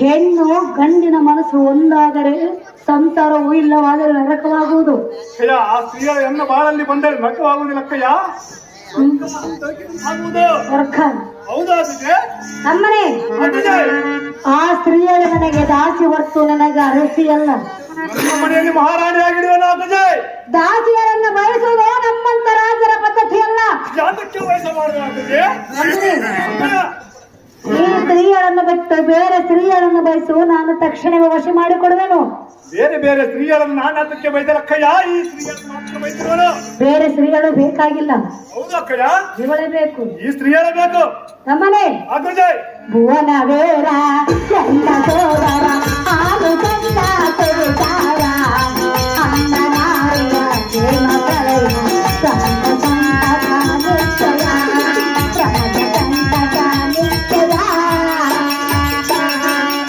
ಹೆಣ್ಣು ಗಂಡಿನ ಮನಸ್ಸು ಒಂದಾದರೆ ಸಂಸಾರವೂ ಇಲ್ಲವಾದರೆ ನರಕವಾಗುವುದು. ಅಯ್ಯ ಆ ಸ್ತ್ರೀಯರ ಎನ್ನ ಬಾಳಲ್ಲಿ ಬಂದರೆ ನರಕವಾಗುವುದಿಲ್ಲ ಅಕ್ಕಯ್ಯ. ಹೌದಾದ್ರೆ ನಮ್ಮನೆ ಆ ಸ್ತ್ರೀಯರ ನನಗೆ ದಾಸಿ ಹೊರತು ನನಗೆ ಅರಸಿ ಅಲ್ಲ. ನಮ್ಮ ಮನೆಯಲ್ಲಿ ಮಹಾರಾಣಿ ಆಗಿಡುವನ ಅಜಯ್. ದಾಸಿಯರನ್ನ ಬಯಸುವುದು ನಮ್ಮಂತ ರಾಜರ ಪದ್ಧತಿ ಅಲ್ಲ. ಜಾತಕ್ಕೆ ವಯಸ್ಸ ಮಾಡಲಾಗುತ್ತದೆ. ಈ ಸ್ತ್ರೀಯರನ್ನು ಬಿಟ್ಟು ಬೇರೆ ಸ್ತ್ರೀಯರನ್ನು ಬಯಸು, ನಾನು ತಕ್ಷಣವೇ ವಶ ಮಾಡಿಕೊಡುವೆನು. ಬೇರೆ ಬೇರೆ ಸ್ತ್ರೀಯರನ್ನು ನಾನು ಅದಕ್ಕೆ ಬೈದಲಕ್ಕಯ್ಯ. ಈ ಸ್ತ್ರೀಯರನ್ನು ಮಾತ್ರ ಬೈದಿರೋನು. ಬೇರೆ ಸ್ತ್ರೀಗಳು ಬೇಕಾಗಿಲ್ಲ. ಹೌದು ಅಕ್ಕಯ್ಯ, ಇವಳೇ ಬೇಕು. ಈ ಸ್ತ್ರೀಯರೇ ಬೇಕು. ನಮ್ಮನೆ ಅಗ್ರಜಯ್ ಭುವನ ವೇರ ಚಂದ